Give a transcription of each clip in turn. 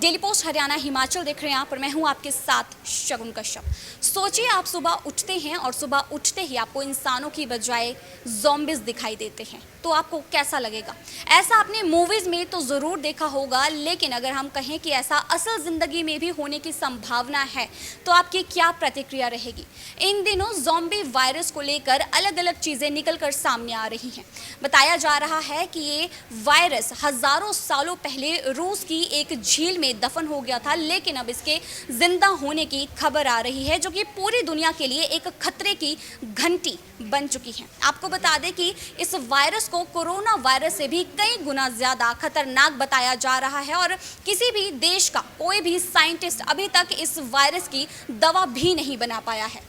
Daily post Haryana Himachal देख रहे हैं आप और मैं हूं आपके साथ शगुन कश्यप। सोचिए आप सुबह उठते हैं और सुबह उठते ही आपको इंसानों की बजाय ज़ॉम्बीज दिखाई देते हैं, तो आपको कैसा लगेगा? ऐसा आपने मूवीज़ में तो ज़रूर देखा होगा, लेकिन अगर हम कहें कि ऐसा असल ज़िंदगी में भी होने की संभावना है तो आपकी क्या प्रतिक्रिया रहेगी? इन दिनों ज़ॉम्बी वायरस को लेकर अलग अलग चीज़ें निकल कर सामने आ रही हैं। बताया जा रहा है कि ये वायरस हज़ारों सालों पहले रूस की एक झील में दफन हो गया था, लेकिन अब इसके जिंदा होने की खबर आ रही है, जो कि पूरी दुनिया के लिए एक खतरे की घंटी बन चुकी है। आपको बता दें कि इस वायरस को कोरोना वायरस से भी कई गुना ज्यादा खतरनाक बताया जा रहा है और किसी भी देश का कोई भी साइंटिस्ट अभी तक इस वायरस की दवा भी नहीं बना पाया है।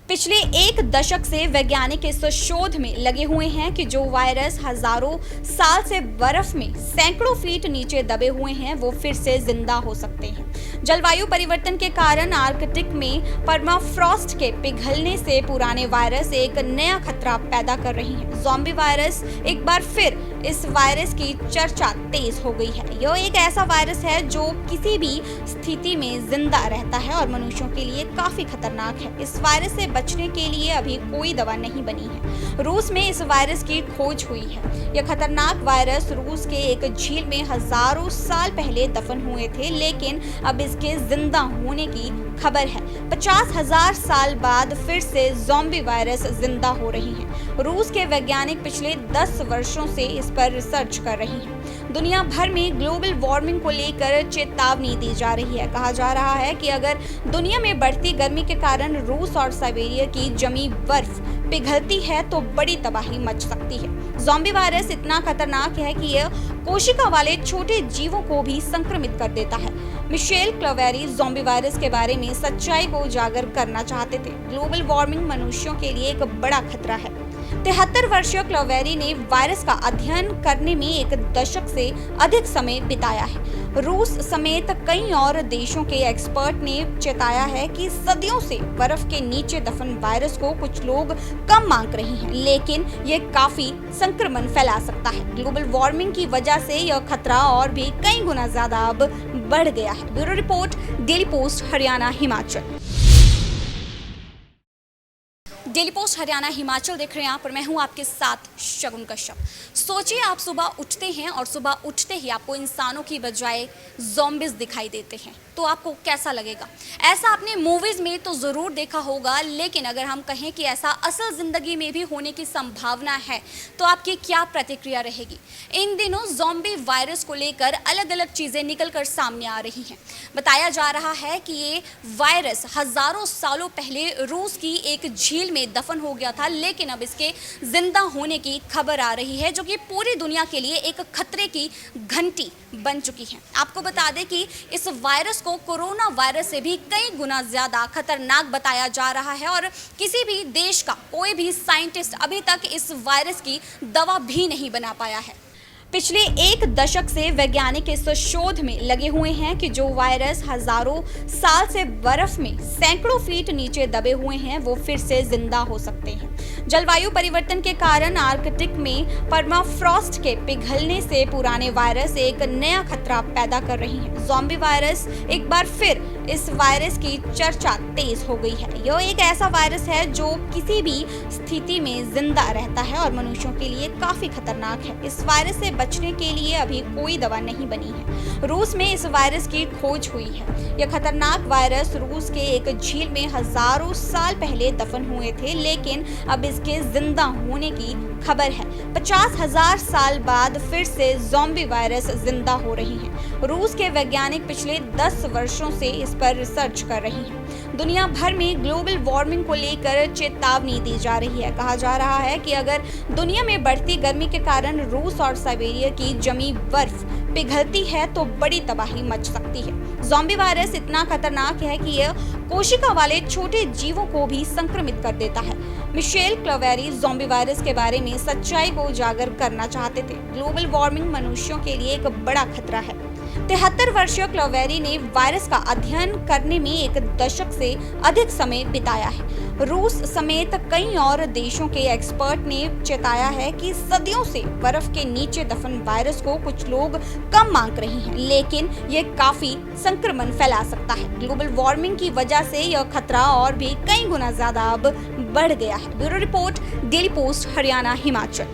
पिछले एक दशक से वैज्ञानिक इस शोध में लगे हुए हैं कि जो वायरस हजारों साल से बर्फ में सैकड़ों फीट नीचे दबे हुए हैं वो फिर से जिंदा हो सकते हैं। जलवायु परिवर्तन के कारण आर्कटिक में परमाफ्रॉस्ट के पिघलने से पुराने वायरस एक नया खतरा पैदा कर रही हैं। ज़ॉम्बी वायरस एक बार फिर इस वायरस की चर्चा तेज हो गई है। यह एक ऐसा वायरस है जो किसी भी स्थिति में जिंदा रहता है और मनुष्यों के लिए काफी खतरनाक है। इस वायरस से बचने के लिए अभी कोई दवा नहीं बनी है। रूस में इस वायरस की खोज हुई है। यह खतरनाक वायरस रूस के एक झील में हजारों साल पहले दफन हुए थे, लेकिन अब इसके जिंदा होने की खबर है। 50,000 साल बाद फिर से ज़ॉम्बी वायरस जिंदा हो रही हैं। रूस के वैज्ञानिक पिछले 10 वर्षों से इस पर रिसर्च कर रही हैं। दुनिया भर में ग्लोबल वार्मिंग को लेकर चेतावनी दी जा रही है। कहा जा रहा है कि अगर दुनिया में बढ़ती गर्मी के कारण रूस और साइबेरिया की जमी बर्फ पिघलती है तो बड़ी तबाही मच सकती है। ज़ॉम्बी वायरस इतना खतरनाक है कि यह कोशिका वाले छोटे जीवों को भी संक्रमित कर देता है। मिशेल क्लोवेरी ज़ॉम्बी वायरस के बारे में सच्चाई को उजागर करना चाहते थे। ग्लोबल वार्मिंग मनुष्यों के लिए एक बड़ा खतरा है। 73 वर्षीय क्लोवेरी ने वायरस का अध्ययन करने में एक दशक से अधिक समय बिताया है। रूस समेत कई और देशों के एक्सपर्ट ने चेताया है कि सदियों से बर्फ के नीचे दफन वायरस को कुछ लोग कम मांग रहे हैं, लेकिन ये काफी संक्रमण फैला सकता है। ग्लोबल वार्मिंग की वजह से यह खतरा और भी कई गुना ज्यादा अब बढ़ गया है। Bureau report, daily post Haryana Himachal. Daily post Haryana Himachal देख रहे हैं आप और मैं हूं आपके साथ शगुन कश्यप। सोचिए आप सुबह उठते हैं और सुबह उठते ही आपको इंसानों की बजाय ज़ॉम्बीज दिखाई देते हैं, तो आपको कैसा लगेगा? ऐसा आपने मूवीज़ में तो ज़रूर देखा होगा, लेकिन अगर हम कहें कि ऐसा असल ज़िंदगी में भी होने की संभावना है तो आपकी क्या प्रतिक्रिया रहेगी? इन दिनों ज़ॉम्बी वायरस को लेकर अलग अलग चीज़ें निकल कर सामने आ रही हैं। बताया जा रहा है कि ये वायरस हज़ारों सालों पहले रूस की एक झील में दफन हो गया था, लेकिन अब इसके जिंदा होने की खबर आ रही है, जो कि पूरी दुनिया के लिए एक खतरे की घंटी बन चुकी है। आपको बता दें कि इस वायरस को कोरोना वायरस से भी कई गुना ज्यादा खतरनाक बताया जा रहा है और किसी भी देश का कोई भी साइंटिस्ट अभी तक इस वायरस की दवा भी नहीं बना पाया है। पिछले एक दशक से वैज्ञानिक इस शोध में लगे हुए हैं कि जो वायरस हजारों साल से बर्फ में सैकड़ों फीट नीचे दबे हुए हैं वो फिर से जिंदा हो सकते हैं। जलवायु परिवर्तन के कारण आर्कटिक में परमाफ्रॉस्ट के पिघलने से पुराने वायरस एक नया खतरा पैदा कर रही हैं। ज़ॉम्बी वायरस एक बार फिर इस वायरस की चर्चा तेज हो गई है। यह एक ऐसा वायरस है जो किसी भी स्थिति में जिंदा रहता है और मनुष्यों के लिए काफी खतरनाक है। इस वायरस से बचने के लिए अभी कोई दवा नहीं बनी है। रूस में इस वायरस की खोज हुई है। यह खतरनाक वायरस रूस के एक झील में हजारों साल पहले दफन हुए थे, लेकिन अब इसके जिंदा होने की खबर है। 50,000 साल बाद फिर से ज़ॉम्बी वायरस जिंदा हो रही हैं। रूस के वैज्ञानिक पिछले 10 वर्षों से इस पर रिसर्च कर रही हैं। दुनिया भर में ग्लोबल वार्मिंग को लेकर चेतावनी दी जा रही है। कहा जा रहा है कि अगर दुनिया में बढ़ती गर्मी के कारण रूस और साइबेरिया की जमी बर्फ पिघलती है तो बड़ी तबाही मच सकती है। ज़ॉम्बी वायरस इतना खतरनाक है कि यह कोशिका वाले छोटे जीवों को भी संक्रमित कर देता है। मिशेल क्लोवेरी ज़ॉम्बी वायरस के बारे में सच्चाई को उजागर करना चाहते थे। ग्लोबल वार्मिंग मनुष्यों के लिए एक बड़ा खतरा है। 73 वर्षीय क्लोवेरी ने वायरस का अध्ययन करने में 1 दशक से अधिक समय बिताया है। रूस समेत कई और देशों के एक्सपर्ट ने चेताया है कि सदियों से बर्फ के नीचे दफन वायरस को कुछ लोग कम मांग रहे हैं, लेकिन ये काफी संक्रमण फैला सकता है। ग्लोबल वार्मिंग की वजह से यह खतरा और भी कई गुना ज्यादा अब बढ़ गया है। Bureau report, daily post, Haryana, Himachal.